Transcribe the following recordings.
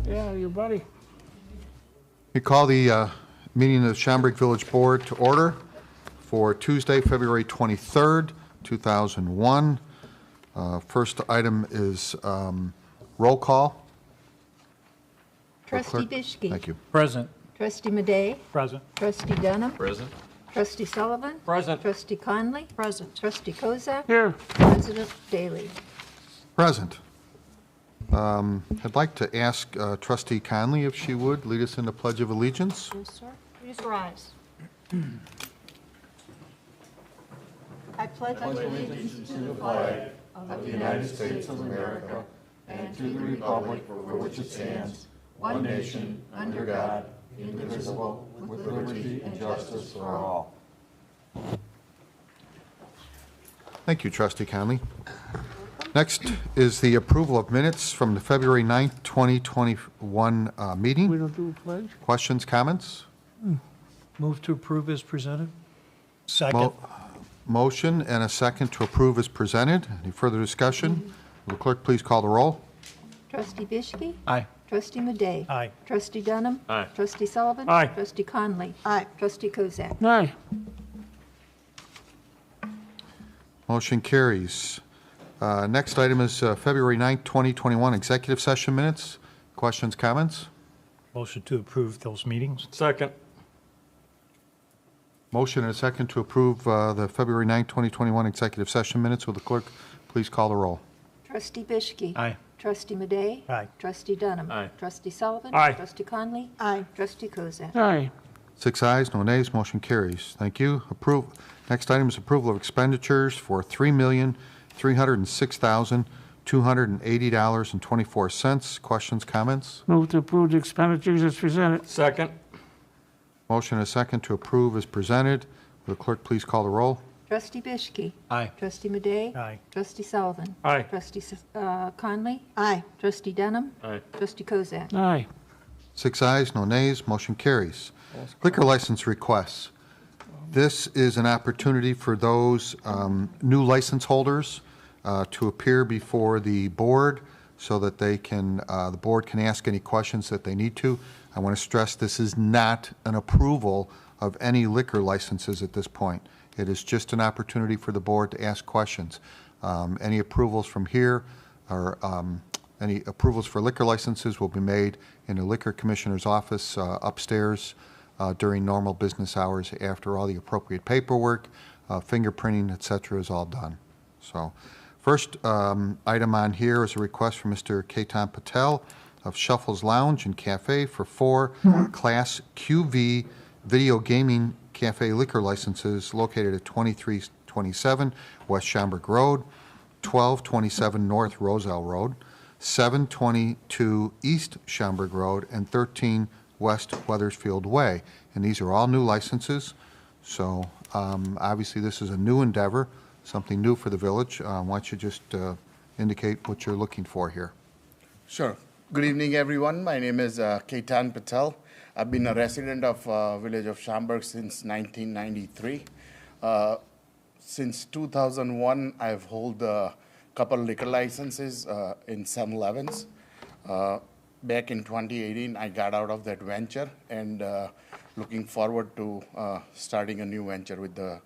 Yeah, your buddy. We call the meeting of the Schaumburg Village Board to order for Tuesday, February 23rd, 2001. First item is roll call. Trustee Bishke. Thank you. Present. Trustee Madej. Present. Trustee Dunham. Present. Trustee Sullivan. Present. Trustee Conley. Present. Trustee Kozak. Here. President Daley. Present. I'd like to ask Trustee Conley if she would lead us in the Pledge of Allegiance. Yes, sir. Please rise. I pledge allegiance to the flag of the United States of America and to the republic for which it stands, one nation, under God, indivisible, with liberty and justice for all. Thank you, Trustee Conley. Next is the approval of minutes from the February 9th, 2021 meeting. We don't do a pledge? Questions, comments? Move to approve as presented. Second. Motion and a second to approve is presented. Any further discussion? Will the clerk please call the roll? Trustee Bishke. Aye. Trustee Madej. Aye. Trustee Dunham. Aye. Trustee Sullivan. Aye. Trustee Conley. Aye. Trustee Kozak. Aye. Motion carries. Next item is February 9th, 2021 executive session minutes. Questions, comments? Motion to approve those meetings. Second. Motion and a second to approve the February 9th, 2021 executive session minutes. Will the clerk please call the roll? Trustee Bishke. Aye. Trustee Madej. Aye. Trustee Dunham. Aye. Trustee Sullivan. Aye. Trustee Conley. Aye. Trustee Kozak. Aye. 6 ayes, no nays. Motion carries. Thank you. Next item is approval of expenditures for $3,306,280.24. Questions, comments? Move to approve the expenditures as presented. Second. Motion and a second to approve is presented. Will the clerk please call the roll? Trustee Bishke. Aye. Trustee Madej. Aye. Trustee Sullivan. Aye. Trustee Conley. Aye. Trustee Dunham. Aye. Trustee Kozak. Aye. 6 ayes, no nays. Motion carries. Liquor license requests. This is an opportunity for those new license holders to appear before the board so that they can, the board can ask any questions that they need to. I want to stress this is not an approval of any liquor licenses at this point. It is just an opportunity for the board to ask questions. Any approvals from here or any approvals for liquor licenses will be made in the Liquor Commissioner's office upstairs during normal business hours after all the appropriate paperwork, fingerprinting, et cetera, is all done. So first item on here is a request from Mr. Ketan Patel of Shuffles Lounge and Cafe for 4 Class QV video gaming cafe liquor licenses located at 2327 West Schaumburg Road, 1227 North Roselle Road, 722 East Schaumburg Road, and 13 West Weathersfield Way. And these are all new licenses. So obviously this is a new endeavor, something new for the village. Why don't you just indicate what you're looking for here? Sure. Good evening, everyone. My name is Ketan Patel. I've been a resident of village of Schaumburg since 1993. Since 2001, I've held a couple liquor licenses in 7-Elevens. Back in 2018, I got out of that venture and looking forward to starting a new venture with the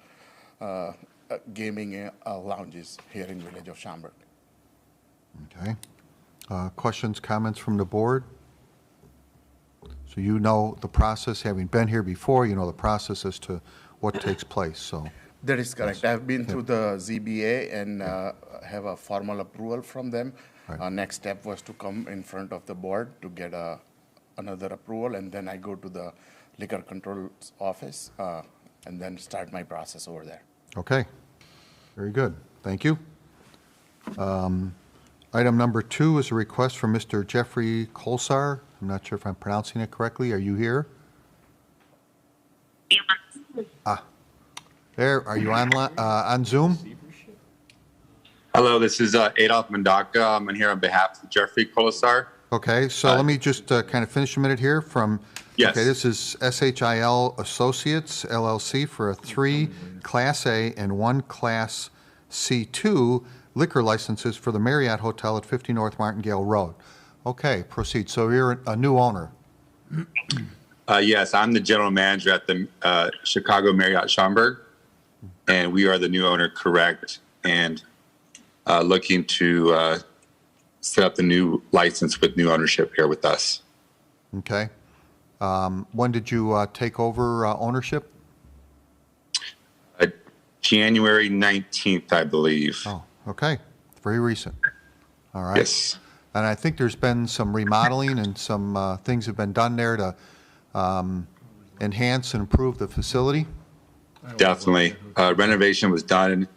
gaming lounges here in village of Schaumburg. Okay. Questions, comments from the board? So you know the process, having been here before, you know the process as to what takes place. So that is correct. I've been through the ZBA and have a formal approval from them. Right. Next step was to come in front of the board to get another approval, and then I go to the liquor control's office and then start my process over there. okay. Very good. Thank you. Item number 2 is a request from Mr. Jeffrey Kolsar. I'm not sure if I'm pronouncing it correctly. Are you here? There. Are you on Zoom? Hello, this is Adolf Mandaka. I'm here on behalf of Jeffrey Kolosar. Okay, so let me just kind of finish a minute here from, Yes. okay, this is SHIL Associates, LLC, for a 3 Class A and 1 Class C2 liquor licenses for the Marriott Hotel at 50 North Martingale Road. Okay, proceed. So you're a new owner. Yes, I'm the general manager at the Chicago Marriott Schaumburg, and we are the new owner, correct, and looking to set up the new license with new ownership here with us. Okay. When did you take over ownership? January 19th, I believe. Oh, okay. Very recent. All right. Yes, And I think there's been some remodeling and some things have been done there to enhance and improve the facility. definitely. Renovation was done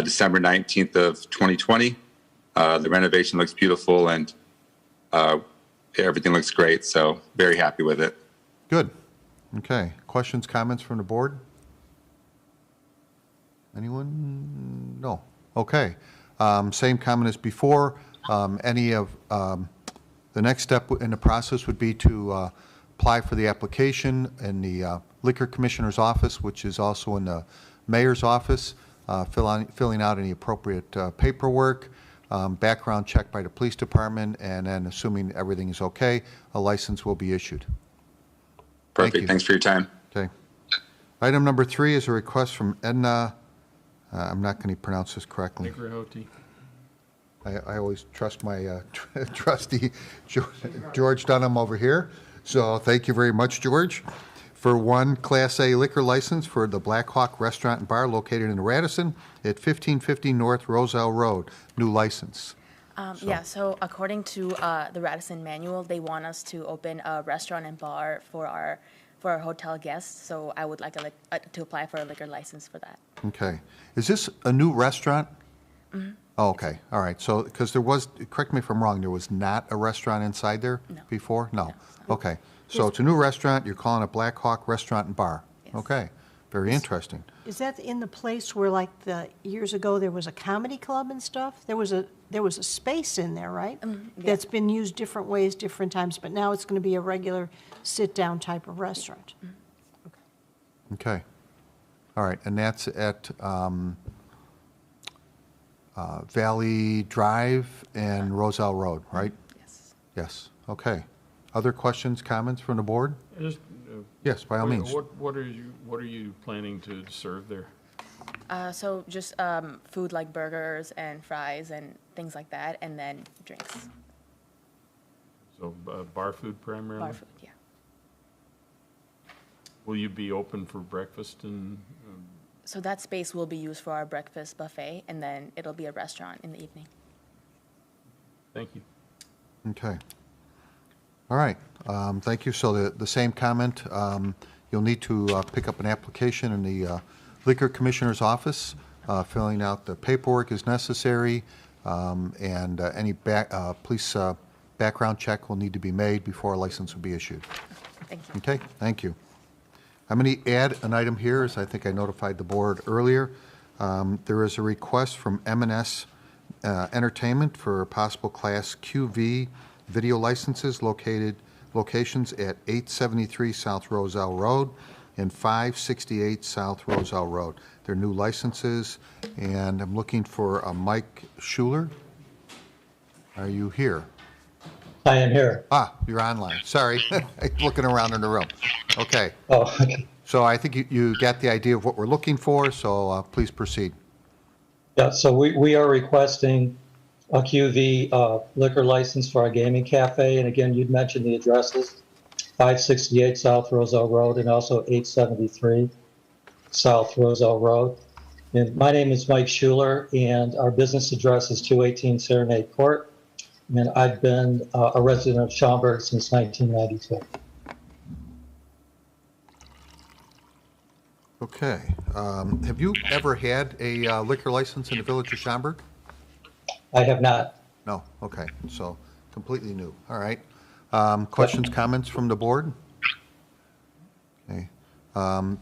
December 19th of 2020. The renovation looks beautiful and everything looks great, so very happy with it. Good. Okay. Questions, comments from the board? Anyone? No. Okay. Same comment as before. Any of the next step in the process would be to apply for the application in the Liquor Commissioner's office, which is also in the Mayor's office, filling out any appropriate paperwork, background check by the police department, and then assuming everything is okay, a license will be issued. Perfect. you. Thanks for your time. Okay. Item number 3 is a request from Edna, I'm not going to pronounce this correctly. I always trust my trustee, George Dunham over here. So thank you very much, George, for one Class A liquor license for the Black Hawk Restaurant and Bar located in Radisson at 1550 North Roselle Road, new license. Yeah, so according to the Radisson manual, they want us to open a restaurant and bar for our hotel guests. So I would like to apply for a liquor license for that. Okay. Is this a new restaurant? Mm-hmm. Oh, okay. All right. So, because there was, correct me if I'm wrong, there was not a restaurant inside there before? No. Okay. So it's a new restaurant. You're calling it Black Hawk Restaurant and Bar. Yes. Okay. Very interesting. Is that in the place where, like, years ago, there was a comedy club and stuff? There was a space in there, right? Yeah. That's been used different ways, different times, but now it's going to be a regular sit-down type of restaurant. Okay. All right. And that's at Valley Drive and Roselle Road, right? Yes. Yes. Okay. Other questions, comments from the board? Just, Yes, by all means. What are you planning to serve there? So just food like burgers and fries and things like that, and then drinks. So bar food primarily? Bar food, yeah. Will you be open for breakfast and? So that space will be used for our breakfast buffet, and then it'll be a restaurant in the evening. Thank you. Okay. All right. Thank you. So the same comment, you'll need to pick up an application in the Liquor Commissioner's office, filling out the paperwork as necessary, and any police background check will need to be made before a license will be issued. Thank you. Okay, thank you. I'm going to add an item here, as I think I notified the board earlier. There is a request from M&S Entertainment for possible Class QV video licenses locations at 873 South Roselle Road and 568 South Roselle Road. They're new licenses, and I'm looking for Mike Schuler. Are you here? I am here. Ah, you're online. Sorry. Looking around in the room. Okay. Oh, okay. So I think you got the idea of what we're looking for, so please proceed. Yeah, so we are requesting a QV liquor license for our gaming cafe. And again, you'd mentioned the addresses, 568 South Roselle Road and also 873 South Roselle Road. And my name is Mike Schuler, and our business address is 218 Serenade Court. And I've been a resident of Schaumburg since 1992. Okay. Have you ever had a liquor license in the village of Schaumburg? I have not. No. Okay. So completely new. All right. Questions, comments from the board? Okay.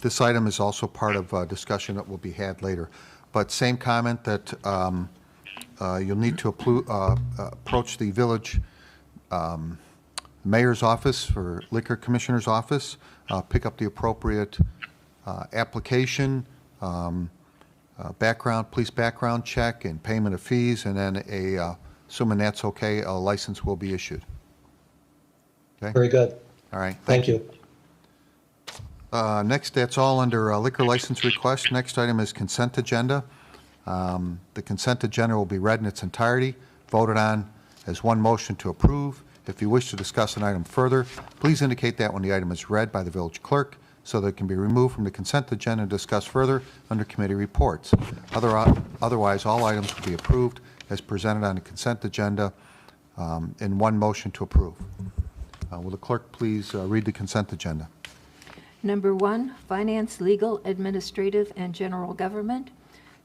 This item is also part of a discussion that will be had later. But same comment that you'll need to approach the village mayor's office or liquor commissioner's office, pick up the appropriate application, police background check and payment of fees, and then assuming that's okay, a license will be issued. Okay, Very good. all right, Thank you. Next, that's all under liquor license request. Next item is consent agenda. The consent agenda will be read in its entirety, voted on as one motion to approve. If you wish to discuss an item further, please indicate that when the item is read by the village clerk so that it can be removed from the consent agenda and discussed further under committee reports. Otherwise, all items will be approved as presented on the consent agenda in one motion to approve. Will the clerk please read the consent agenda? Number 1, Finance, Legal, Administrative, and General Government.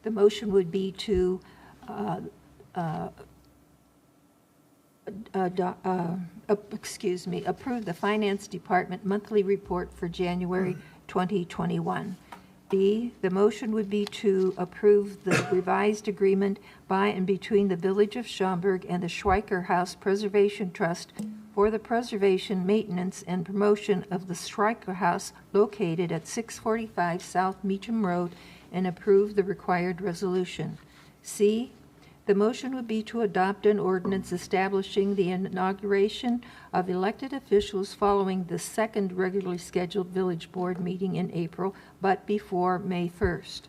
The motion would be to approve the Finance Department monthly report for January 2021. B, the motion would be to approve the revised agreement by and between the Village of Schaumburg and the Schweiker House Preservation Trust for the preservation, maintenance, and promotion of the Schweiker House located at 645 South Meacham Road, and approve the required resolution. C, the motion would be to adopt an ordinance establishing the inauguration of elected officials following the second regularly scheduled village board meeting in April, but before May 1st.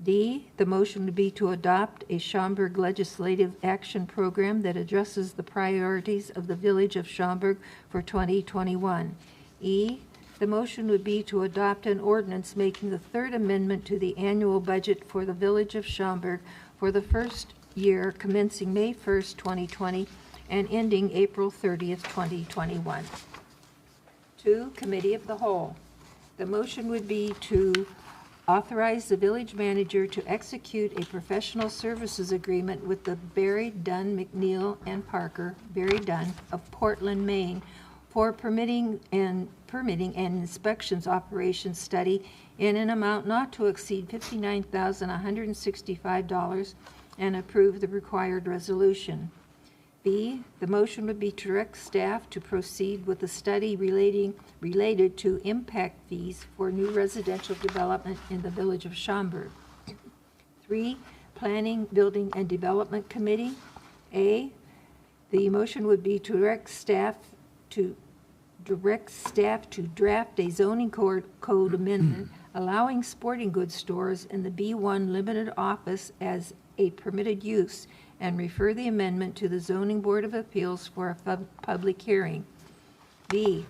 D, the motion would be to adopt a Schaumburg legislative action program that addresses the priorities of the village of Schaumburg for 2021. E, the motion would be to adopt an ordinance making the third amendment to the annual budget for the village of Schaumburg for the first year commencing May 1st, 2020 and ending April 30th, 2021. 2, Committee of the Whole. The motion would be to authorize the village manager to execute a professional services agreement with the Barry Dunn, McNeil, and Parker, Barry Dunn of Portland, Maine, for permitting and inspections operations study in an amount not to exceed $59,165 and approve the required resolution. B, the motion would be to direct staff to proceed with the study related to impact fees for new residential development in the village of Schaumburg. 3, Planning, Building, and Development Committee. A, the motion would be to direct staff to draft a zoning code amendment allowing sporting goods stores in the B1 limited office as a permitted use and refer the amendment to the Zoning Board of Appeals for a public hearing. B,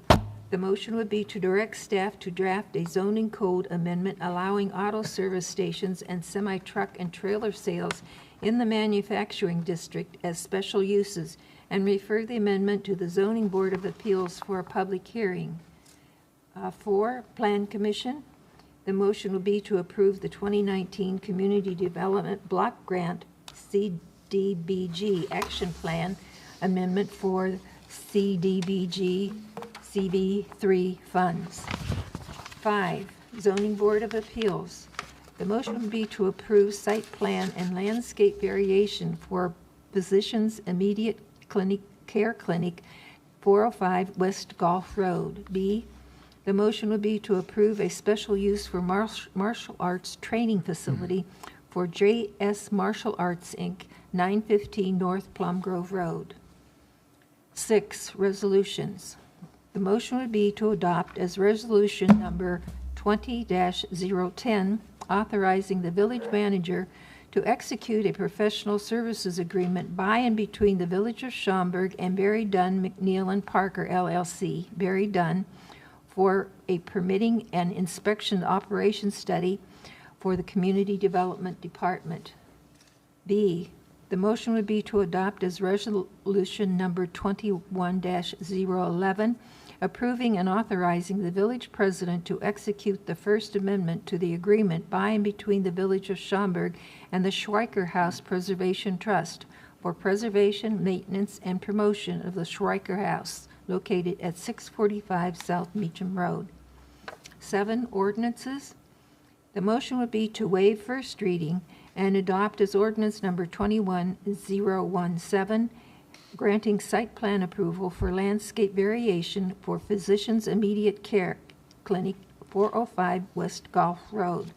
the motion would be to direct staff to draft a zoning code amendment allowing auto service stations and semi-truck and trailer sales in the manufacturing district as special uses and refer the amendment to the Zoning Board of Appeals for a public hearing. 4, Plan Commission. The motion would be to approve the 2019 Community Development Block Grant CDBG Action Plan Amendment for CDBG CB3 funds. 5, Zoning Board of Appeals. The motion would be to approve site plan and landscape variation for Physicians Immediate Care Clinic, 405 West Gulf Road. B, the motion would be to approve a special use for martial arts training facility for J.S. Martial Arts, Inc., 915 North Plum Grove Road. 6, resolutions. The motion would be to adopt as resolution number 20-010, authorizing the village manager to execute a professional services agreement by and between the Village of Schaumburg and Barry Dunn, McNeil, and Parker, LLC, Barry Dunn, for a permitting and inspection operation study for the Community Development Department. B, the motion would be to adopt as resolution number 21-011, approving and authorizing the village president to execute the First Amendment to the agreement by and between the Village of Schaumburg and the Schweiker House Preservation Trust for preservation, maintenance, and promotion of the Schweiker House, located at 645 South Meacham Road. 7, ordinances. The motion would be to waive first reading and adopt as ordinance number 21-017, granting site plan approval for landscape variation for Physicians Immediate Care Clinic, 405 West Gulf Road.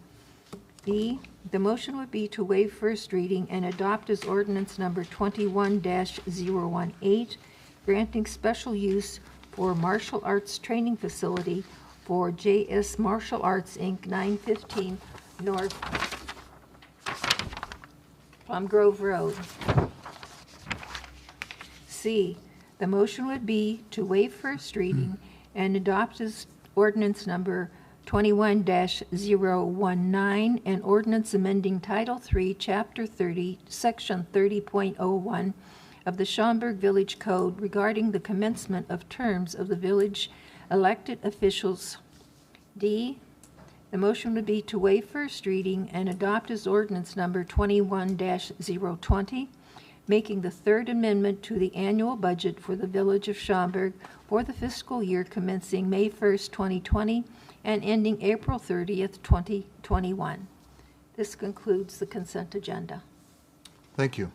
B, the motion would be to waive first reading and adopt as ordinance number 21-018, granting special use for martial arts training facility for JS Martial Arts, Inc., 915 North Plum Grove Road. C, the motion would be to waive first reading and adopt as ordinance number 21-019, an ordinance amending Title III, Chapter 30, Section 30.01 of the Schaumburg Village Code regarding the commencement of terms of the village elected officials. D, the motion would be to waive first reading and adopt as ordinance number 21-020, making the third amendment to the annual budget for the Village of Schaumburg for the fiscal year commencing May 1st, 2020, and ending April 30th, 2021. This concludes the consent agenda. Thank you.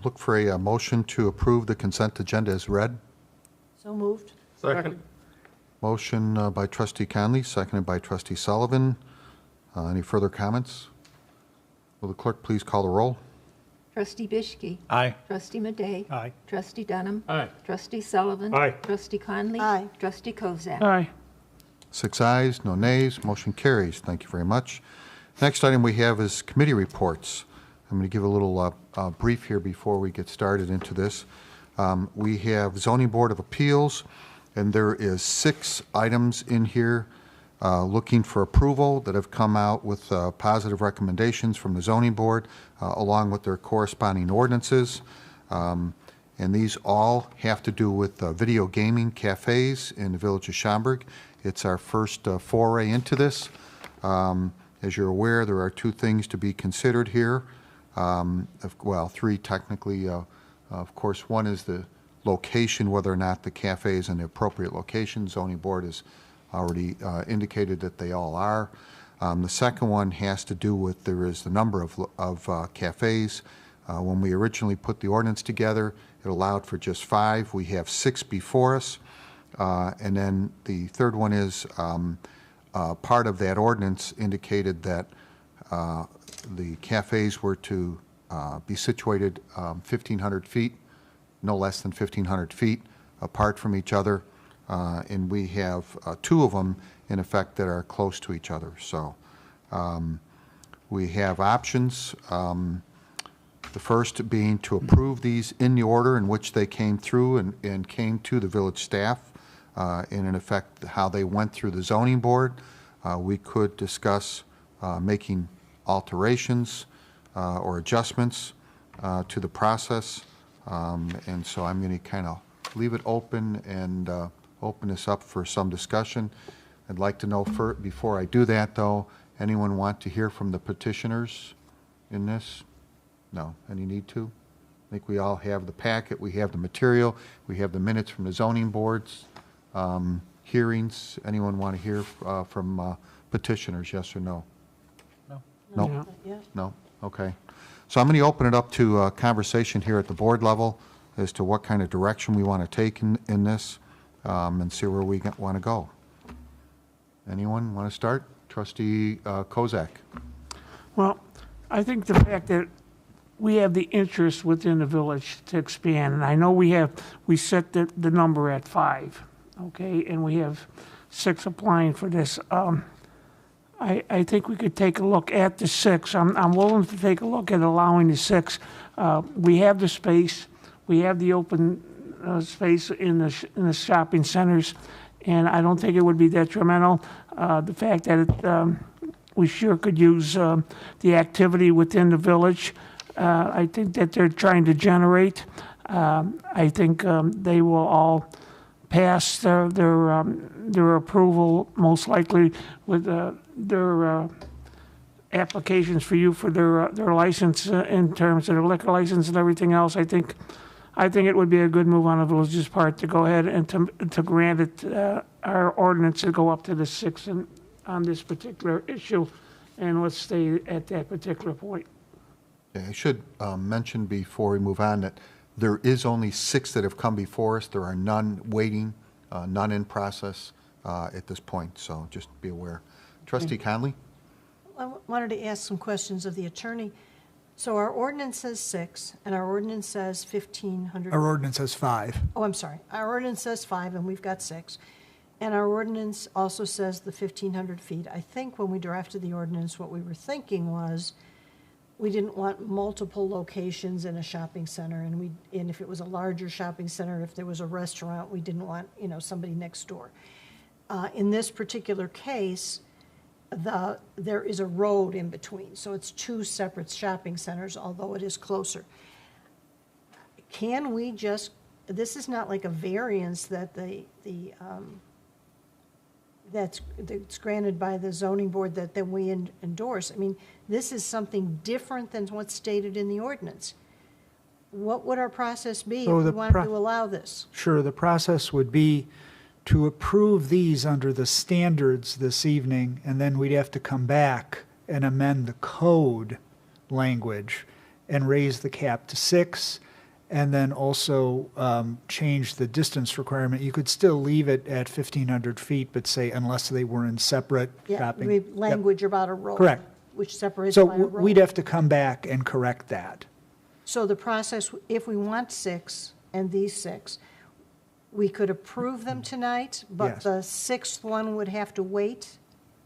Look for a motion to approve the consent agenda as read. So moved. Second. Motion by trustee Conley, seconded by trustee Sullivan. Any further comments? Will the clerk please call the roll? Trustee Bischke. Aye. Trustee Madej. Aye. Trustee Dunham. Aye. Trustee Sullivan. Aye. Trustee Conley. Aye. Trustee Kozak. Aye. 6 ayes, no nays, motion carries. Thank you very much. Next item we have is committee reports. I'm going to give a little brief here before we get started into this. We have Zoning Board of Appeals, and there is 6 items in here looking for approval that have come out with positive recommendations from the Zoning Board, along with their corresponding ordinances. And these all have to do with video gaming cafes in the Village of Schaumburg. It's our first foray into this. As you're aware, there are 2 things to be considered here. Well, 3 technically. Of course, one is the location, whether or not the cafe is in the appropriate location. Zoning Board has already indicated that they all are. The second one has to do with there is the number of cafes. When we originally put the ordinance together, it allowed for just 5. We have 6 before us. And then the third one is part of that ordinance indicated that the cafes were to be situated 1,500 feet, no less than 1,500 feet apart from each other. And we have 2 of them, in effect, that are close to each other. So we have options. The first being to approve these in the order in which they came through and came to the village staff, and in effect how they went through the zoning board. We could discuss making alterations or adjustments to the process. And so I'm going to kind of leave it open and open this up for some discussion. I'd like to know, before I do that, though, anyone want to hear from the petitioners in this? No. Any need to? I think we all have the packet. We have the material. We have the minutes from the zoning boards, hearings. Anyone want to hear from petitioners, yes or no? No. No? Not yet. No? Okay. So I'm going to open it up to conversation here at the board level as to what kind of direction we want to take in this, and see where we want to go. Anyone want to start? Trustee Kozak. Well, I think the fact that we have the interest within the village to expand, and I know we set the number at 5, okay, and we have 6 applying for this. I think we could take a look at the 6. I'm willing to take a look at allowing the 6. We have the space. We have the open space in the shopping centers, and I don't think it would be detrimental. The fact that we sure could use the activity within the village. I think that they're trying to generate. I think they will all pass their approval, most likely with their applications for you for their license in terms of their liquor license and everything else. I think it would be a good move on the village's part to go ahead and to grant it our ordinance to go up to the 6 on this particular issue, and let's stay at that particular point. I should mention before we move on that there is only 6 that have come before us. There are none waiting, none in process at this point, so just be aware. Trustee Conley? I wanted to ask some questions of the attorney. So our ordinance says 6, and our ordinance says 1,500. Our ordinance has 5. Oh, I'm sorry. Our ordinance says 5, and we've got 6. And our ordinance also says the 1,500 feet. I think when we drafted the ordinance, what we were thinking was we didn't want multiple locations in a shopping center, and if it was a larger shopping center, if there was a restaurant, we didn't want, somebody next door. In this particular case, there is a road in between, so it's 2 separate shopping centers, although it is closer. Can we just, this is not like a variance that that's granted by the zoning board that we endorse. I mean, this is something different than what's stated in the ordinance. What would our process be if we wanted to allow this? Sure, the process would be to approve these under the standards this evening, and then we'd have to come back and amend the code language and raise the cap to 6, and then also change the distance requirement. You could still leave it at 1,500 feet, but say unless they were in separate shopping. Yeah, language about a road. Correct. Which separates So by a road. we'd have to come back and correct that. So the process, if we want 6 and these 6, we could approve them tonight, but Yes. the 6th one would have to wait?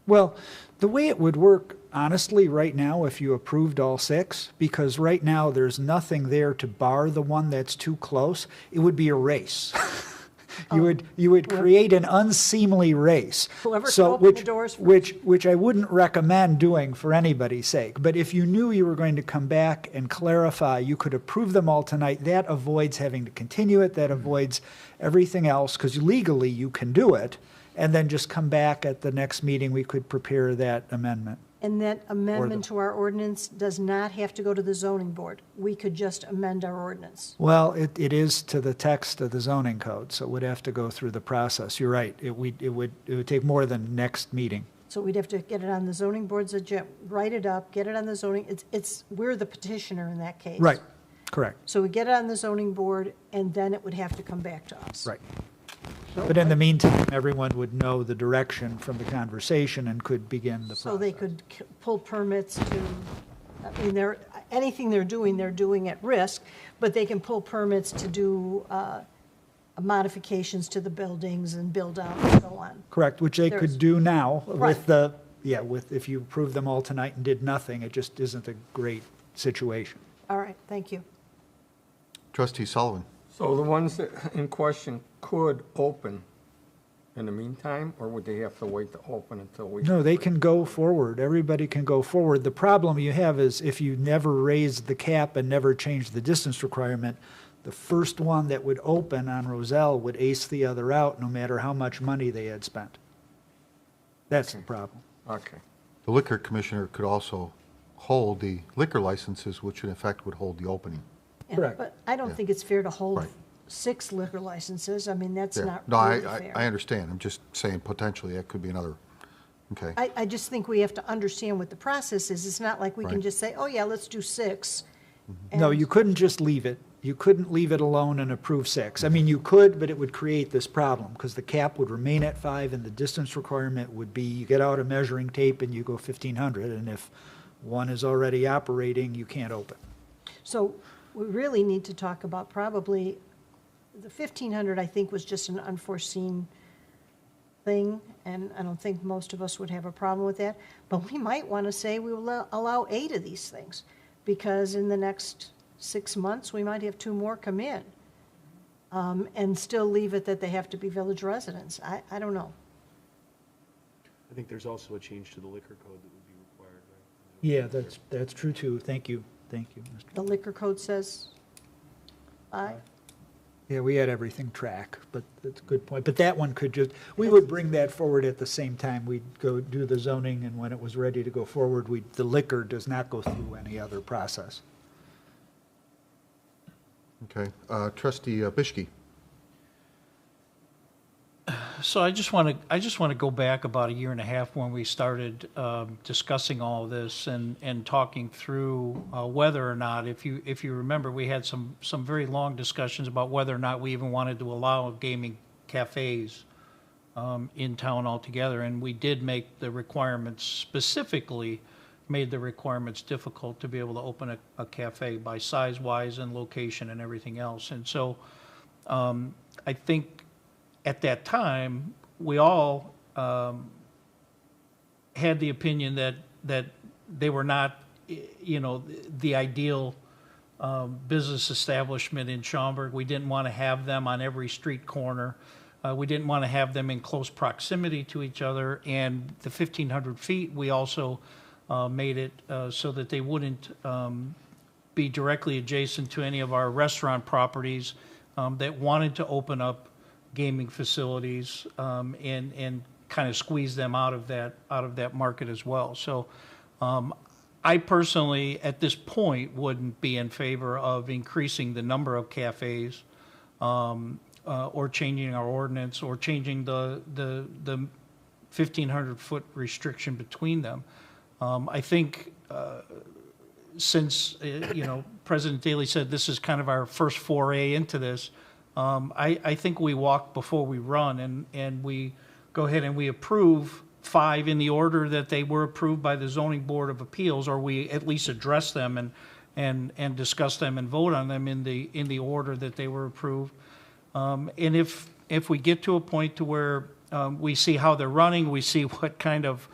Well, the way it would work, honestly, right now, if you approved all 6, because right now there's nothing there to bar the one that's too close, it would be a race. You would create an unseemly race. Whoever can So, open the doors first. which I wouldn't recommend doing for anybody's sake. But if you knew you were going to come back and clarify, you could approve them all tonight. That avoids having to continue it. That avoids everything else, because legally you can do it. And then just come back at the next meeting, we could prepare that amendment. And that amendment to our ordinance does not have to go to the zoning board. We could just amend our ordinance. Well, it is to the text of the zoning code, so it would have to go through the process. You're right. It would take more than next meeting. So we'd have to get it on the zoning board's agenda, write it up, get it on the zoning, we're the petitioner in that case. Right, correct, So we get it on the zoning board, and then it would have to come back to us. right. But in the meantime, everyone would know the direction from the conversation and could begin the process. So they could pull permits to, I mean, anything they're doing at risk, but they can pull permits to do modifications to the buildings and build out and so on. Correct, which they There's- could do now Right. with if you approve them all tonight and did nothing, it just isn't a great situation. All right, thank you. Trustee Sullivan. So the ones that in question could open in the meantime, or would they have to wait to open until we? No, they can go forward. Everybody can go forward. The problem you have is if you never raise the cap and never change the distance requirement, the first one that would open on Roselle would ace the other out, no matter how much money they had spent. That's the problem. Okay. The liquor commissioner could also hold the liquor licenses, which in effect would hold the opening. Yeah, Correct. But I don't think it's fair to hold Right. 6 liquor licenses. I mean, that's Yeah. not No, really fair. I understand. I'm just saying potentially that could be another, okay. I just think we have to understand what the process is. It's not like we can Right. just say, oh, yeah, let's do 6. No, and- you couldn't just leave it. You couldn't leave it alone and approve 6. I mean, you could, but it would create this problem, because the cap would remain at 5, and the distance requirement would be, you get out a measuring tape and you go 1,500, and if one is already operating, you can't open. So we really need to talk about probably, the 1,500, I think, was just an unforeseen thing, and I don't think most of us would have a problem with that. But we might want to say we will allow 8 of these things, because in the next 6 months, we might have 2 more come in, and still leave it that they have to be village residents. I don't know. I think there's also a change to the liquor code that would be required, right? Yeah, that's true, too. Thank you, Mr. The liquor code says 5? Yeah, we had everything track, but that's a good point. But that one could just, we would bring that forward at the same time. We'd go do the zoning, and when it was ready to go forward, the liquor does not go through any other process. Okay. Trustee Bischke. So I just want to go back about a year and a half when we started discussing all of this and talking through whether or not, if you remember, we had some very long discussions about whether or not we even wanted to allow gaming cafes in town altogether, and we did make the requirements specifically made the requirements difficult to be able to open a cafe by size-wise and location and everything else. And so I think at that time, we all had the opinion that they were not, the ideal business establishment in Schaumburg. We didn't want to have them on every street corner. We didn't want to have them in close proximity to each other. And the 1,500 feet, we also made it so that they wouldn't be directly adjacent to any of our restaurant properties that wanted to open up gaming facilities and kind of squeeze them out of that market as well. So I personally, at this point, wouldn't be in favor of increasing the number of cafes or changing our ordinance or changing the 1,500-foot restriction between them. I think since, President Daley said this is kind of our first foray into this, I think we walk before we run, and we go ahead and we approve 5 in the order that they were approved by the Zoning Board of Appeals, or we at least address them and discuss them and vote on them in the order that they were approved. And if we get to a point to where we see how they're running, we see what kind of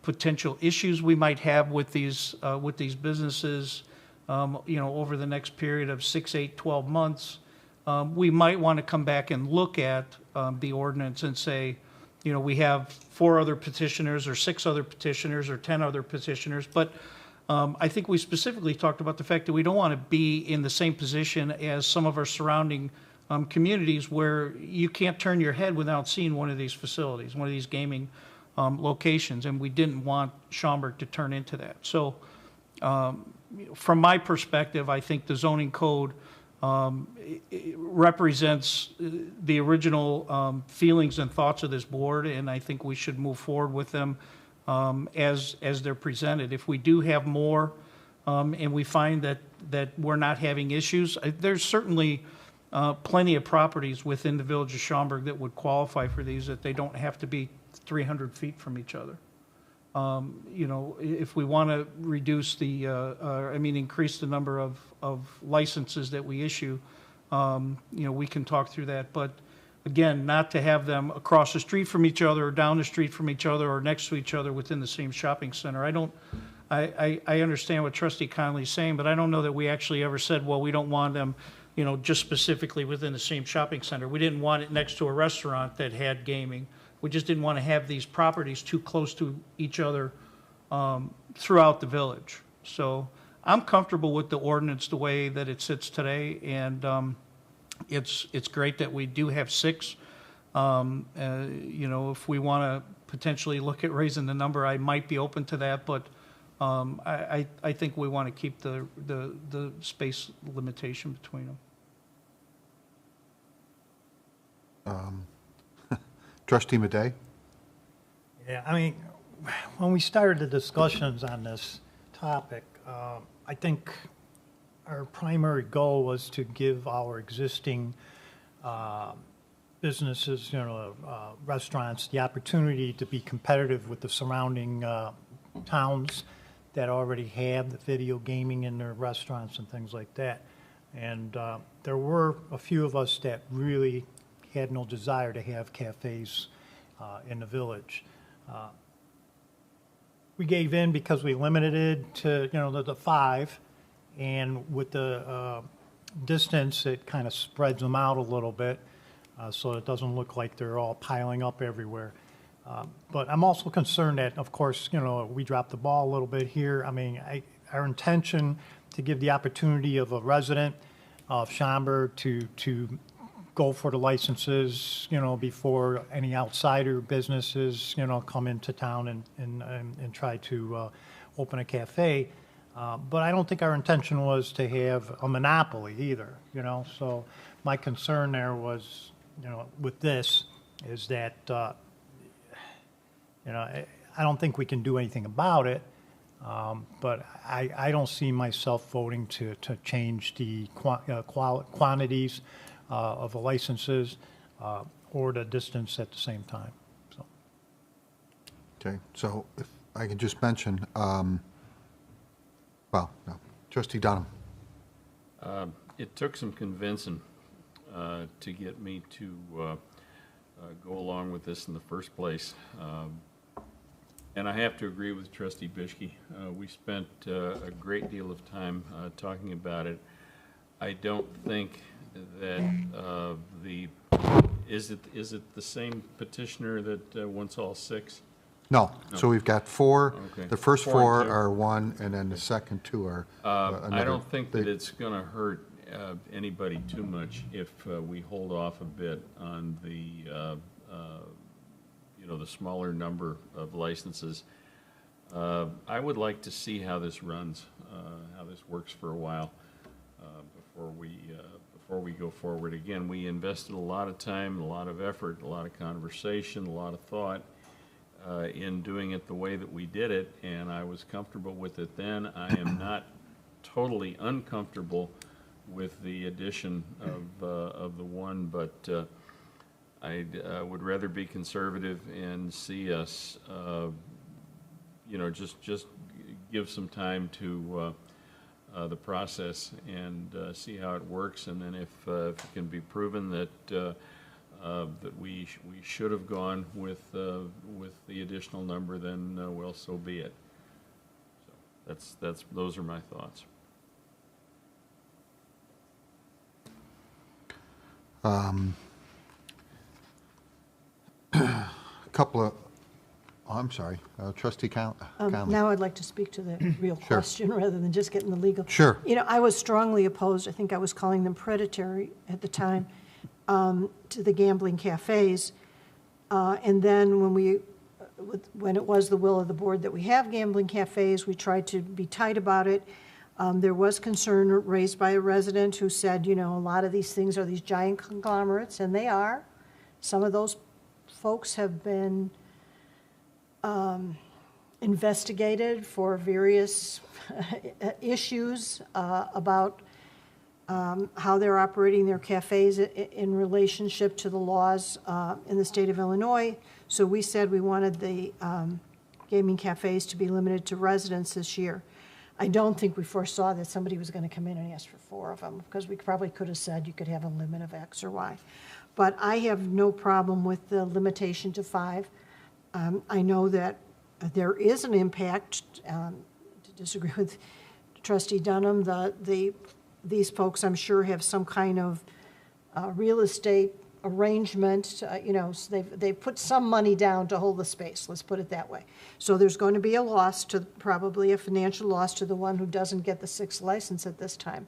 potential issues we might have with these businesses, over the next period of 6, 8, 12 months, we might want to come back and look at the ordinance and say, we have 4 other petitioners or 6 other petitioners or 10 other petitioners. But I think we specifically talked about the fact that we don't want to be in the same position as some of our surrounding communities where you can't turn your head without seeing one of these facilities, one of these gaming locations. And we didn't want Schaumburg to turn into that. So from my perspective, I think the zoning code it represents the original feelings and thoughts of this board, and I think we should move forward with them as they're presented. If we do have more and we find that we're not having issues, there's certainly plenty of properties within the village of Schaumburg that would qualify for these, that they don't have to be 300 feet from each other. If we want to reduce increase the number of licenses that we issue, we can talk through that. But again, not to have them across the street from each other or down the street from each other or next to each other within the same shopping center. I understand what Trustee Conley's saying, but I don't know that we actually ever said, well, we don't want them, just specifically within the same shopping center. We didn't want it next to a restaurant that had gaming. We just didn't want to have these properties too close to each other throughout the village. So I'm comfortable with the ordinance the way that it sits today, and it's great that we do have 6. If we want to potentially look at raising the number, I might be open to that, but I think we want to keep the space limitation between them. Trustee Madej? Yeah, when we started the discussions on this topic, I think our primary goal was to give our existing businesses, restaurants, the opportunity to be competitive with the surrounding towns that already have the video gaming in their restaurants and things like that. And there were a few of us that really had no desire to have cafes in the village. We gave in because we limited it to, the 5, and with the distance, it kind of spreads them out a little bit, so it doesn't look like they're all piling up everywhere. But I'm also concerned that, of course, we dropped the ball a little bit here. Our intention to give the opportunity of a resident of Schaumburg to go for the licenses, before any outsider businesses, come into town and try to open a cafe. But I don't think our intention was to have a monopoly either, So my concern there was, with this is that, I don't think we can do anything about it. But I don't see myself voting to change the quantities of the licenses or the distance at the same time. So. Okay, so if I can just mention, well, no, trustee Dunham. It took some convincing to get me to go along with this in the first place. And I have to agree with Trustee Bischke. We spent a great deal of time talking about it. I don't think that is it the same petitioner that wants all six? No, so we've got four. Okay. The first 4 four and 2. are one, and then the second two are another. I don't think that it's going to hurt anybody too much if we hold off a bit on the the smaller number of licenses. I would like to see how this runs, how this works for a while before we go forward. Again, we invested a lot of time, a lot of effort, a lot of conversation, a lot of thought in doing it the way that we did it, and I was comfortable with it then. I am not totally uncomfortable with the addition of the one, but I would rather be conservative and see us, just give some time to the process and see how it works. And then if it can be proven that that we should have gone with the additional number, then well, so be it. So those are my thoughts. A couple of, I'm sorry, trustee Conley. Now I'd like to speak to the real question rather than just getting the legal. Sure. I was strongly opposed, I think I was calling them predatory at the time, to the gambling cafes. And then when it was the will of the board that we have gambling cafes, we tried to be tight about it. There was concern raised by a resident who said, a lot of these things are these giant conglomerates, and they are. Some of those folks have been investigated for various issues about how they're operating their cafes in relationship to the laws in the state of Illinois. So we said we wanted the gaming cafes to be limited to residents this year. I don't think we foresaw that somebody was going to come in and ask for 4 of them, because we probably could have said you could have a limit of X or Y. But I have no problem with the limitation to 5. I know that there is an impact, to disagree with Trustee Dunham, these folks, I'm sure, have some kind of real estate arrangement, so they've put some money down to hold the space, let's put it that way. So there's going to be a loss, probably a financial loss to the one who doesn't get the 6th license at this time.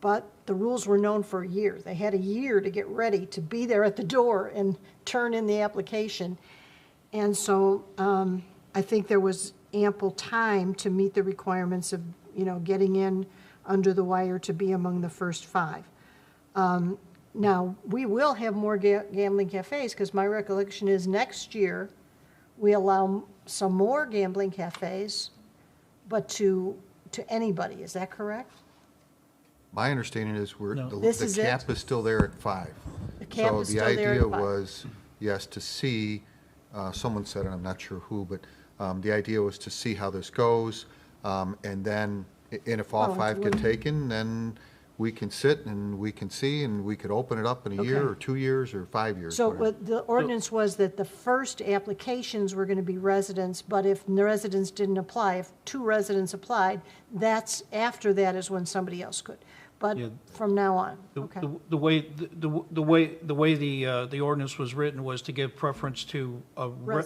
But the rules were known for a year. They had a year to get ready, to be there at the door and turn in the application. And so I think there was ample time to meet the requirements of, getting in under the wire to be among the first 5. Now, we will have more gambling cafes, because my recollection is next year we allow some more gambling cafes, but to anybody. Is that correct? My understanding is the cap is still there at 5. The cap is still there at 5. So the idea was, yes, to see, someone said it, I'm not sure who, but the idea was to see how this goes, and then, and if all 5 get taken, then we can sit and we can see, and we could open it up in a year or 2 years or 5 years. So whatever. the ordinance was that the first applications were going to be residents, but if the residents didn't apply, if 2 residents applied, after that is when somebody else could. But from now on, okay. The way the ordinance was written was to give preference to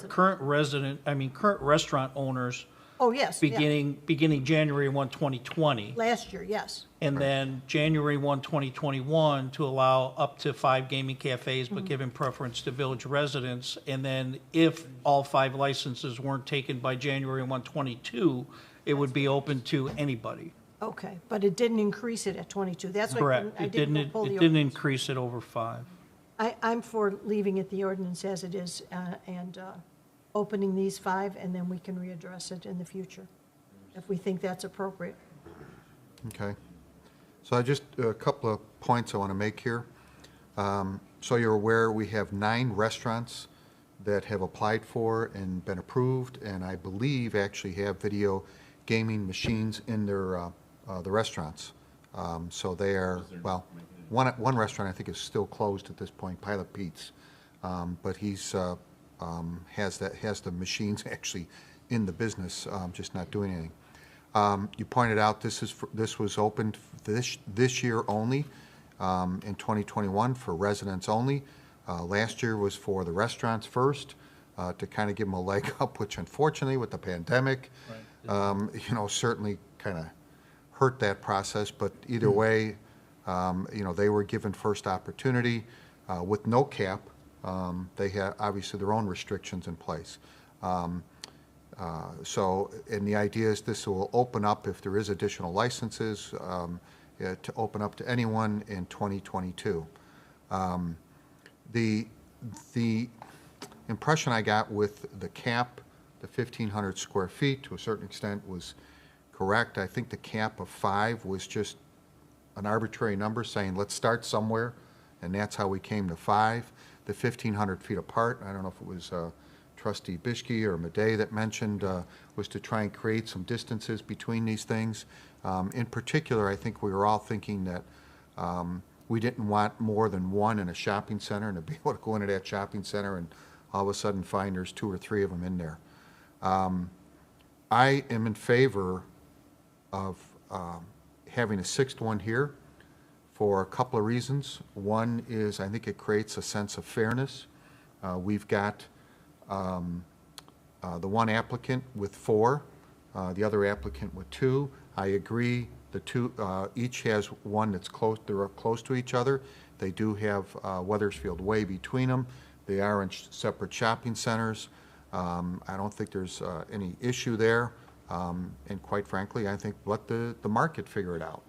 current restaurant owners. Oh, yes. Beginning January 1, 2020. Last year, yes. And then January 1, 2021 to allow up to 5 gaming cafes, but giving preference to village residents. And then if all 5 licenses weren't taken by January 1, 22, it would be open to anybody. Okay, but it didn't increase it at 22. That's why Correct. I didn't pull the It ordinance. didn't increase it over 5. I'm for leaving it the ordinance as it is and opening these 5, and then we can readdress it in the future if we think that's appropriate. Okay. So just a couple of points I want to make here. So you're aware we have 9 restaurants that have applied for and been approved, and I believe actually have video gaming machines in their, the restaurants. So they are, well, one restaurant I think is still closed at this point, Pilot Pete's. But he's, has the machines actually in the business, just not doing anything. You pointed out this was opened this year only, in 2021 for residents only. Last year was for the restaurants first, to kind of give them a leg up, which unfortunately with the pandemic, you know, certainly kind of hurt that process. But either way, you know, they were given first opportunity with no cap. They have obviously their own restrictions in place. So, and the idea is this will open up, if there is additional licenses, to open up to anyone in 2022. The impression I got with the cap, the 1,500 square feet, to a certain extent was correct. I think the cap of 5 was just an arbitrary number saying, let's start somewhere, and that's how we came to 5. The 1,500 feet apart, I don't know if it was Trustee Bischke or Madej that mentioned, was to try and create some distances between these things. In particular, I think we were all thinking that we didn't want more than one in a shopping center, and to be able to go into that shopping center and all of a sudden find there's 2 or 3 of them in there. I am in favor of having a 6th one here for a couple of reasons. One is I think it creates a sense of fairness. We've got the one applicant with 4, the other applicant with 2. I agree the 2 each has one that's close, they're close to each other. They do have Weathersfield Way between them. They are in separate shopping centers. I don't think there's any issue there. And quite frankly, I think let the market figure it out.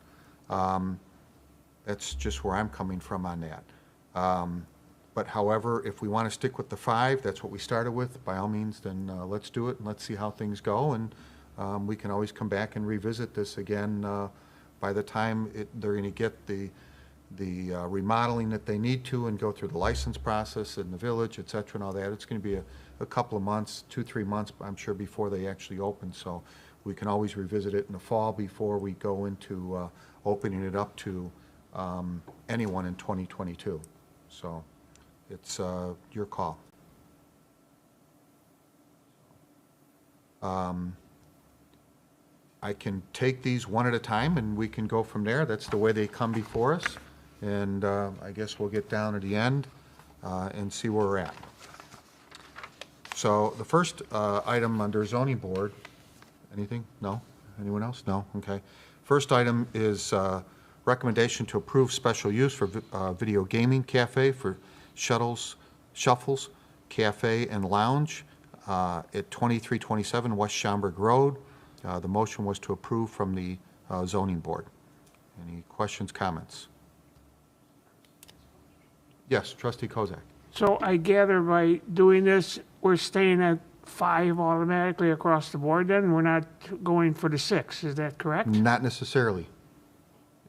That's just where I'm coming from on that. But however, if we want to stick with the 5, that's what we started with, by all means, then let's do it and let's see how things go. And we can always come back and revisit this again by the time they're going to get the remodeling that they need to and go through the license process in the village, et cetera, and all that. It's going to be a couple of months, 2-3 months, I'm sure, before they actually open. So we can always revisit it in the fall before we go into opening it up to anyone in 2022. So it's your call. I can take these one at a time and we can go from there. That's the way they come before us. And I guess we'll get down to the end and see where we're at. So the first item under zoning board, anything? No? Anyone else? No? Okay. First item is recommendation to approve special use for video gaming cafe for Shuffles Cafe and Lounge at 2327 West Schaumburg Road. The motion was to approve from the zoning board. Any questions, comments? Yes, Trustee Kozak. So I gather by doing this, we're staying at 5 automatically across the board then? We're not going for the 6, is that correct? Not necessarily.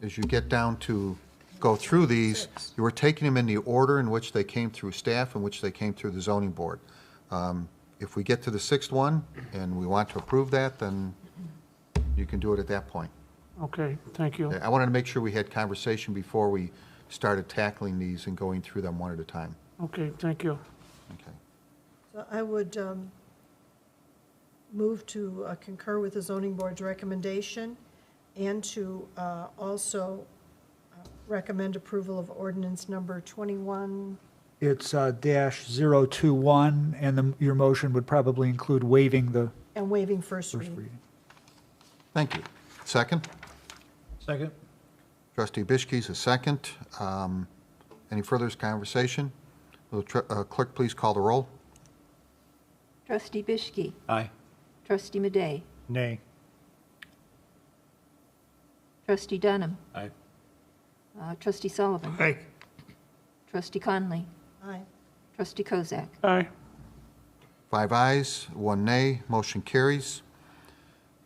As you get down to go through these, you were taking them in the order in which they came through staff, in which they came through the zoning board. If we get to the 6th one and we want to approve that, then you can do it at that point. Okay, thank you. I wanted to make sure we had conversation before we started tackling these and going through them one at a time. Okay, thank you. Okay. So I would move to concur with the zoning board's recommendation and to also recommend approval of ordinance number 21. It's -021, and your motion would probably include waiving the And waiving first first reading. reading. Thank you. Second? Second? Trustee Bischke's a second. Any further conversation? Will clerk please call the roll? Trustee Bischke. Aye. Trustee Madej. Nay. Trustee Dunham. Aye. Trustee Sullivan. Aye. Trustee Conley. Aye. Trustee Kozak. Aye. 5 ayes, 1 nay, motion carries.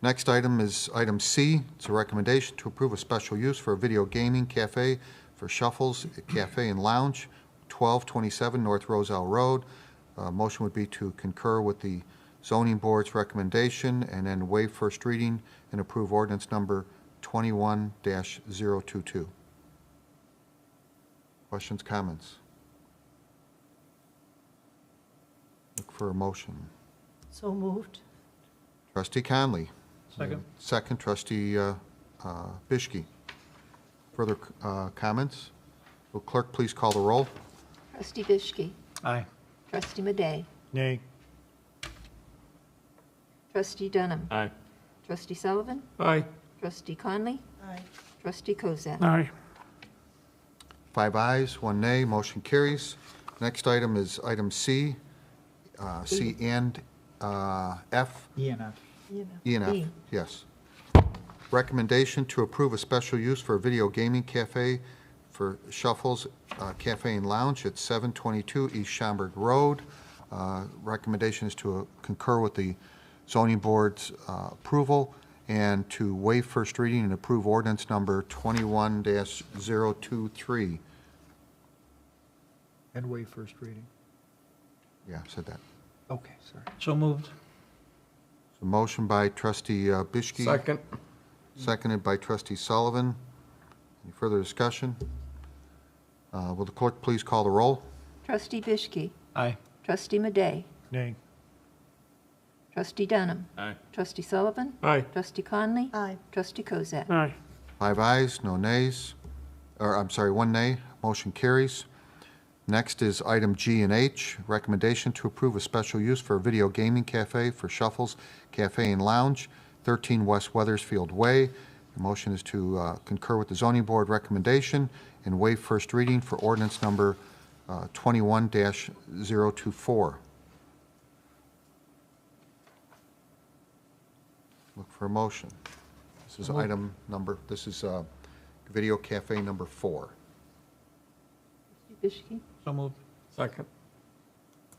Next item is item C. It's a recommendation to approve a special use for a video gaming cafe for Shuffles Cafe and Lounge, 1227 North Roselle Road. Motion would be to concur with the zoning board's recommendation and then waive first reading and approve ordinance number 21-022. Questions, comments? Look for a motion. So moved. Trustee Conley. Second. Second, Trustee Bischke. Further comments? Will clerk please call the roll? Trustee Bischke. Aye. Trustee Madej. Nay. Trustee Dunham. Aye. Trustee Sullivan. Aye. Trustee Conley. Aye. Trustee Kozak. Aye. 5 ayes, 1 nay, motion carries. Next item is item C, C and F. E and F. E and F, E. yes. Recommendation to approve a special use for a video gaming cafe for Shuffles Cafe and Lounge at 722 East Schaumburg Road. Recommendation is to concur with the zoning board's approval and to waive first reading and approve ordinance number 21-023. And waive first reading. Yeah, I said that. Okay, sorry. So moved. So motion by trustee Bischke. Second. Seconded by trustee Sullivan. Any further discussion? Will the clerk please call the roll? Trustee Bischke. Aye. Trustee Madej. Nay. Trustee Dunham. Aye. Trustee Sullivan. Aye. Trustee Conley. Aye. Trustee Kozak. Aye. 5 ayes, no nays, or I'm sorry, 1 nay, motion carries. Next is item G and H, recommendation to approve a special use for a video gaming cafe for Shuffles Cafe and Lounge, 13 West Weathersfield Way. The motion is to concur with the zoning board recommendation and waive first reading for ordinance number 21-024. Look for a motion. This is item number, this is video cafe number 4. Trustee Bischke. So moved. Second.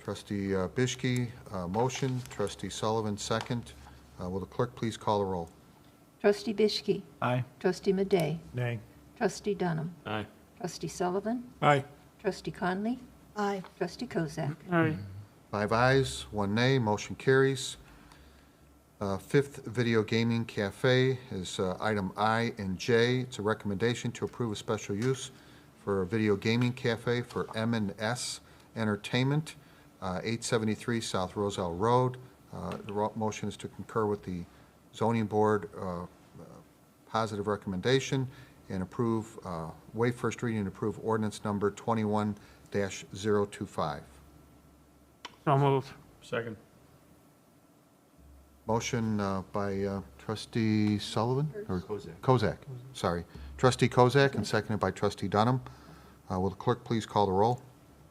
Trustee Bischke, motion. Trustee Sullivan, second. Will the clerk please call the roll? Trustee Bischke. Aye. Trustee Madej. Nay. Trustee Dunham. Aye. Trustee Sullivan. Aye. Trustee Conley. Aye. Trustee Kozak. Aye. 5 ayes, 1 nay, motion carries. Fifth Video Gaming Cafe is item I and J. It's a recommendation to approve a special use for a video gaming cafe for M&S Entertainment, 873 South Roselle Road. The motion is to concur with the zoning board positive recommendation and approve, waive first reading and approve ordinance number 21-025. So moved. Second. Motion by trustee Sullivan? Or Kozak. Kozak, sorry. Trustee Kozak and seconded by trustee Dunham. Will the clerk please call the roll?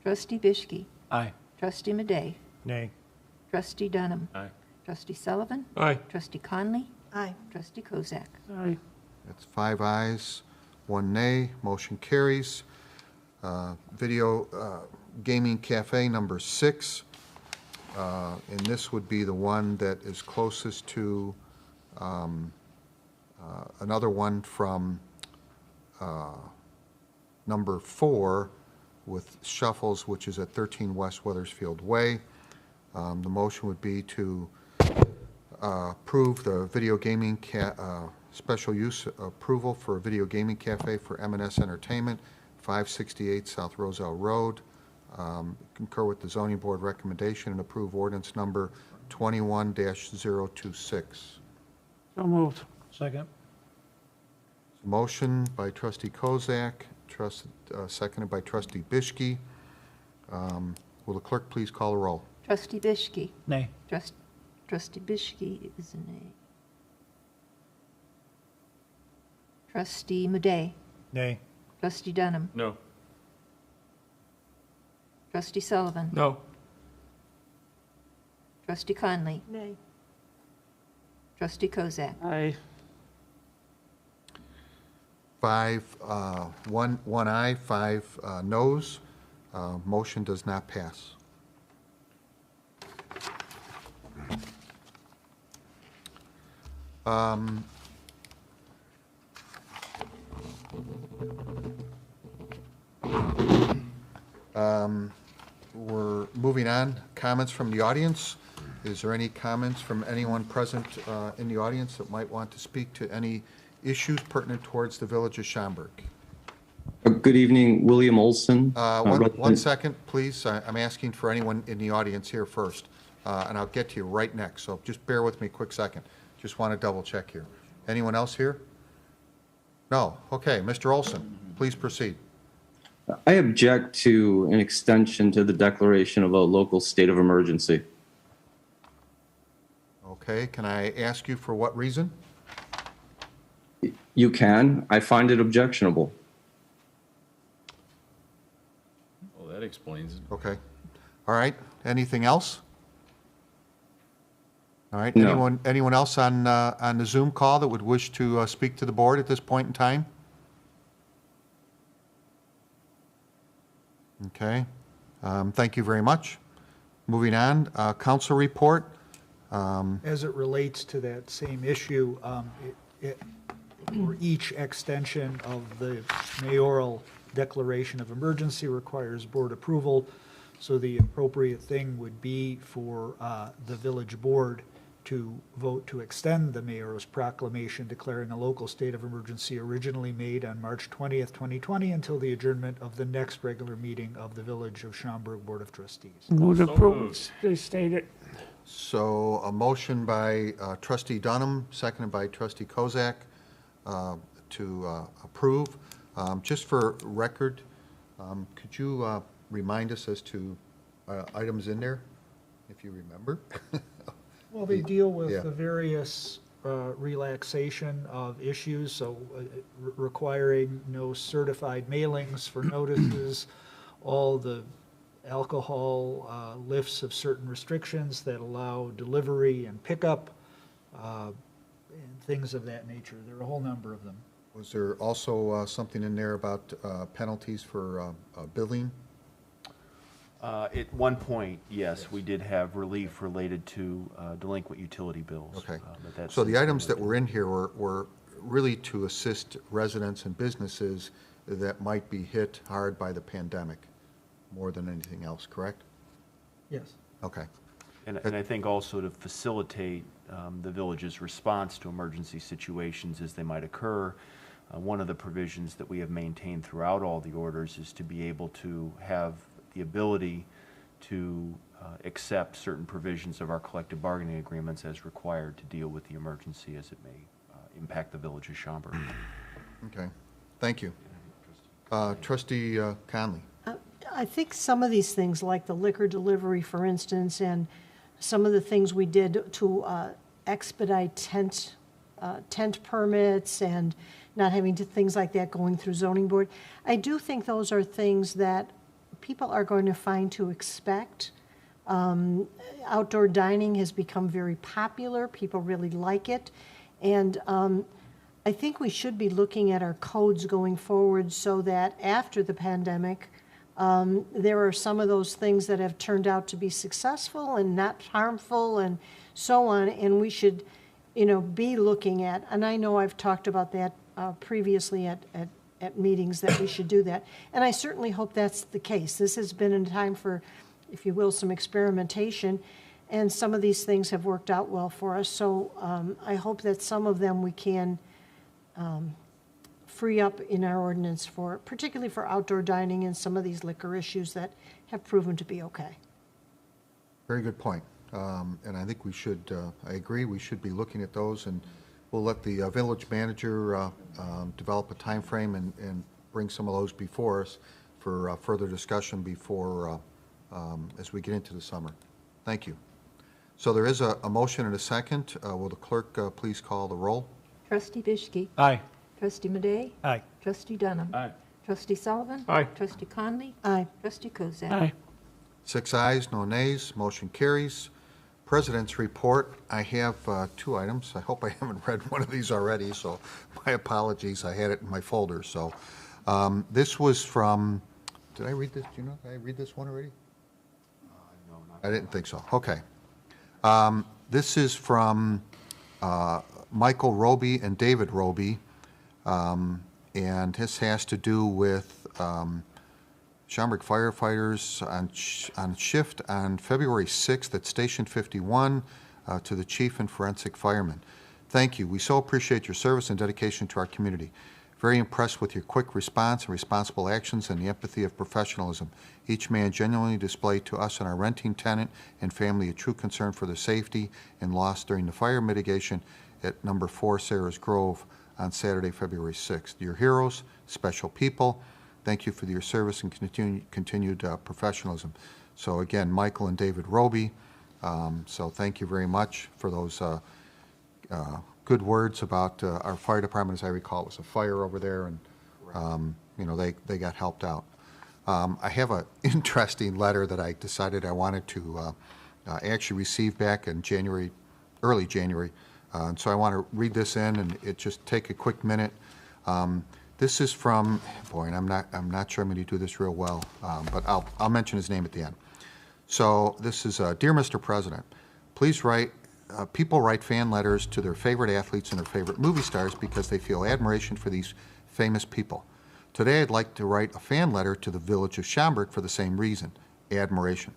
Trustee Bischke. Aye. Trustee Madej. Nay. Trustee Dunham. Aye. Trustee Sullivan. Aye. Trustee Conley. Aye. Trustee Kozak. Aye. That's 5 ayes, 1 nay, motion carries. Video Gaming Cafe number 6, and this would be the one that is closest to another one from number 4 with Shuffles, which is at 13 West Weathersfield Way. The motion would be to approve the video gaming special use approval for a video gaming cafe for M&S Entertainment, 568 South Roselle Road. Concur with the zoning board recommendation and approve ordinance number 21-026. So moved. Second. Motion by trustee Kozak, seconded by trustee Bischke. Will the clerk please call the roll? Trustee Bischke. Nay. Trustee Bischke is a nay. Trustee Madej. Nay. Trustee Dunham. No. Trustee Sullivan. No. Trustee Conley. Nay. Trustee Kozak. Aye. 1 aye, 5 noes. Motion does not pass. We're moving on. Comments from the audience? Is there any comments from anyone present in the audience that might want to speak to any issues pertinent towards the Village of Schaumburg? Good evening, William Olson. One second, please. I'm asking for anyone in the audience here first, and I'll get to you right next, so just bear with me a quick second. Just want to double check here. Anyone else here? No? Okay, Mr. Olson, please proceed. I object to an extension to the declaration of a local state of emergency. Okay, can I ask you for what reason? You can. I find it objectionable. Well, that explains it. Okay. All right. Anything else? All right. No. Anyone else on the Zoom call that would wish to speak to the board at this point in time? Okay. Thank you very much. Moving on, council report. As it relates to that same issue, for each extension of the mayoral declaration of emergency requires board approval. So the appropriate thing would be for the village board to vote to extend the mayor's proclamation declaring a local state of emergency originally made on March 20th, 2020 until the adjournment of the next regular meeting of the Village of Schaumburg Board of Trustees. Move to approve, they state it. So a motion by trustee Dunham, seconded by trustee Kozak to approve. Just for record, could you remind us as to items in there, if you remember? Well, they deal with Yeah. the various relaxation of issues, so requiring no certified mailings for notices, all the alcohol lifts of certain restrictions that allow delivery and pickup, and things of that nature. There are a whole number of them. Was there also something in there about penalties for billing? At one point, yes, we did have relief related to delinquent utility bills. Okay. but that's So the items that were in here were really to assist residents and businesses that might be hit hard by the pandemic, more than anything else, correct? Yes. Okay. And I think also to facilitate the village's response to emergency situations as they might occur. One of the provisions that we have maintained throughout all the orders is to be able to have the ability to accept certain provisions of our collective bargaining agreements as required to deal with the emergency as it may impact the Village of Schaumburg. Okay. Thank you. Trustee Conley. I think some of these things, like the liquor delivery, for instance, and some of the things we did to expedite tent permits and not having to things like that going through zoning board, I do think those are things that people are going to find to expect. Outdoor dining has become very popular. People really like it. And I think we should be looking at our codes going forward so that after the pandemic, there are some of those things that have turned out to be successful and not harmful and so on. And we should, be looking at, and I know I've talked about that previously at meetings, that we should do that. And I certainly hope that's the case. This has been a time for, if you will, some experimentation, and some of these things have worked out well for us. So I hope that some of them we can free up in our ordinance for, particularly for outdoor dining and some of these liquor issues that have proven to be okay. Very good point. And I think we should, I agree, we should be looking at those, and we'll let the village manager develop a time frame and bring some of those before us for further discussion before, as we get into the summer. Thank you. So there is a motion and a second. Will the clerk please call the roll? Trustee Bishke. Aye. Trustee Madej. Aye. Trustee Dunham. Aye. Trustee Sullivan. Aye. Trustee Conley. Aye. Trustee Kozak. Aye. 6 ayes, no nays, motion carries. President's report, I have 2 items. I hope I haven't read one of these already, so my apologies. I had it in my folder. So this was from, did I read this? Do you know, did I read this one already? No, not I didn't think so. Okay. This is from Michael Roby and David Roby, and this has to do with Schaumburg firefighters on shift on February 6th at Station 51 to the chief and forensic fireman. Thank you. We so appreciate your service and dedication to our community. Very impressed with your quick response and responsible actions and the empathy of professionalism. Each man genuinely displayed to us and our renting tenant and family a true concern for their safety and loss during the fire mitigation at number 4 Sarah's Grove on Saturday, February 6th. Your heroes, special people. Thank you for your service and continued professionalism. So again, Michael and David Roby. So thank you very much for those good words about our fire department. As I recall, it was a fire over there, and you know, they got helped out. I have an interesting letter that I decided I wanted to actually receive back in January, early January. And so I want to read this in, and it just take a quick minute. This is from, boy, and I'm not sure I'm going to do this real well, but I'll mention his name at the end. So this is, Dear Mr. President, please write, people write fan letters to their favorite athletes and their favorite movie stars because they feel admiration for these famous people. Today I'd like to write a fan letter to the Village of Schaumburg for the same reason, admiration.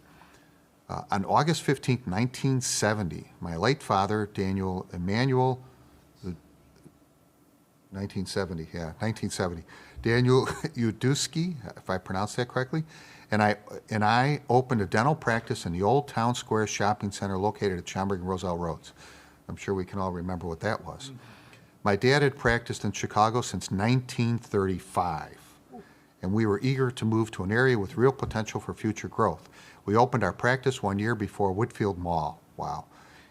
On August 15, 1970, my late father, Daniel Emanuel, 1970, Daniel Udusky, if I pronounced that correctly, and I opened a dental practice in the Old Town Square Shopping Center located at Schaumburg and Roselle Roads. I'm sure we can all remember what that was. My dad had practiced in Chicago since 1935, and we were eager to move to an area with real potential for future growth. We opened our practice 1 year before Woodfield Mall. Wow.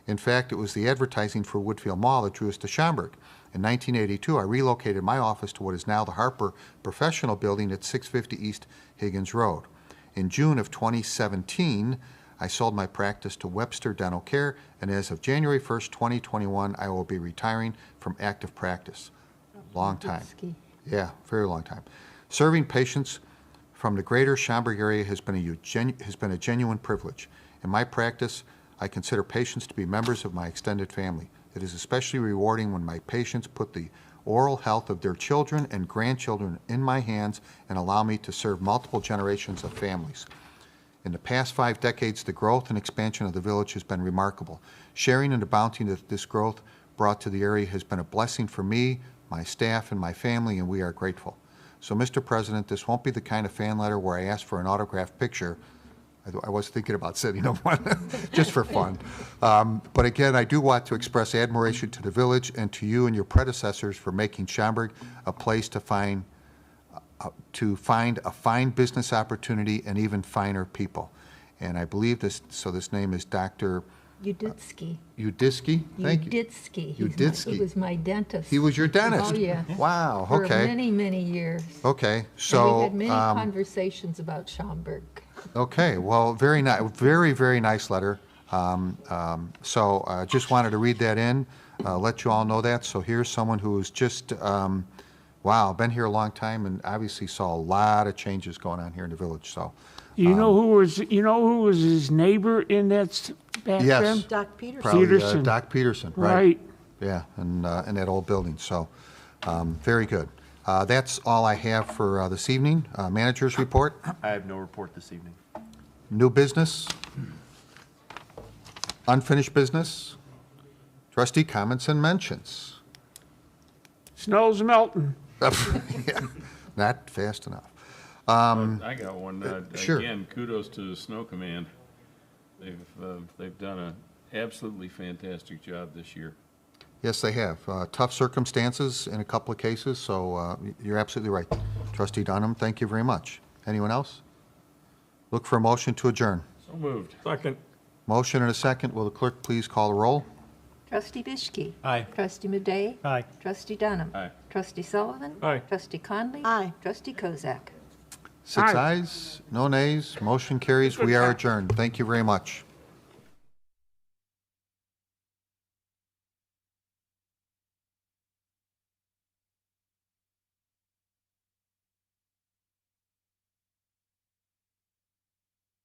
In fact, it was the advertising for Woodfield Mall that drew us to Schaumburg. In 1982, I relocated my office to what is now the Harper Professional Building at 650 East Higgins Road. In June of 2017, I sold my practice to Webster Dental Care, and as of January 1st, 2021, I will be retiring from active practice. Long time. Yeah, very long time. Serving patients from the greater Schaumburg area has been a genuine privilege. In my practice, I consider patients to be members of my extended family. It is especially rewarding when my patients put the oral health of their children and grandchildren in my hands and allow me to serve multiple generations of families. In the past 5 decades, the growth and expansion of the village has been remarkable. Sharing in the bounty that this growth brought to the area has been a blessing for me, my staff, and my family, and we are grateful. So, Mr. President, this won't be the kind of fan letter where I ask for an autographed picture. I was thinking about sending them one just for fun. But again, I do want to express admiration to the village and to you and your predecessors for making Schaumburg a place to find a fine business opportunity and even finer people. And I believe this, so this name is Dr. Uditsky. Uditsky? Thank you. Uditsky. Uditsky. He was my dentist. He was your dentist? Oh, yeah. Wow, For okay. many, many years. Okay, so. And we had many conversations about Schaumburg. Okay, well, very nice, very nice letter. So I just wanted to read that in, let you all know that. So here's someone who is just, wow, been here a long time and obviously saw a lot of changes going on here in the village, so. You know who was his neighbor in that back Yes. then? Doc Peterson. Probably, Peterson. Doc Peterson, right? Right. Yeah, in that old building, so, very good. That's all I have for this evening. Manager's report, I have no report this evening. new business, unfinished business, trustee comments and mentions. Snow's melting. Yeah, not fast enough. I got one. Sure. Again, kudos to the Snow Command. They've done an absolutely fantastic job this year. Yes, they have. Tough circumstances in a couple of cases, so you're absolutely right. Trustee Dunham, thank you very much. Anyone else? Look for a motion to adjourn. So moved. Second. Motion and a second. Will the clerk please call the roll? Trustee Bishke. Aye. Trustee Madej. Aye. Trustee Dunham. Aye. Trustee Sullivan. Aye. Trustee Conley. Aye. Trustee Kozak. 6 Aye. ayes, no nays, motion carries. We are adjourned. Thank you very much.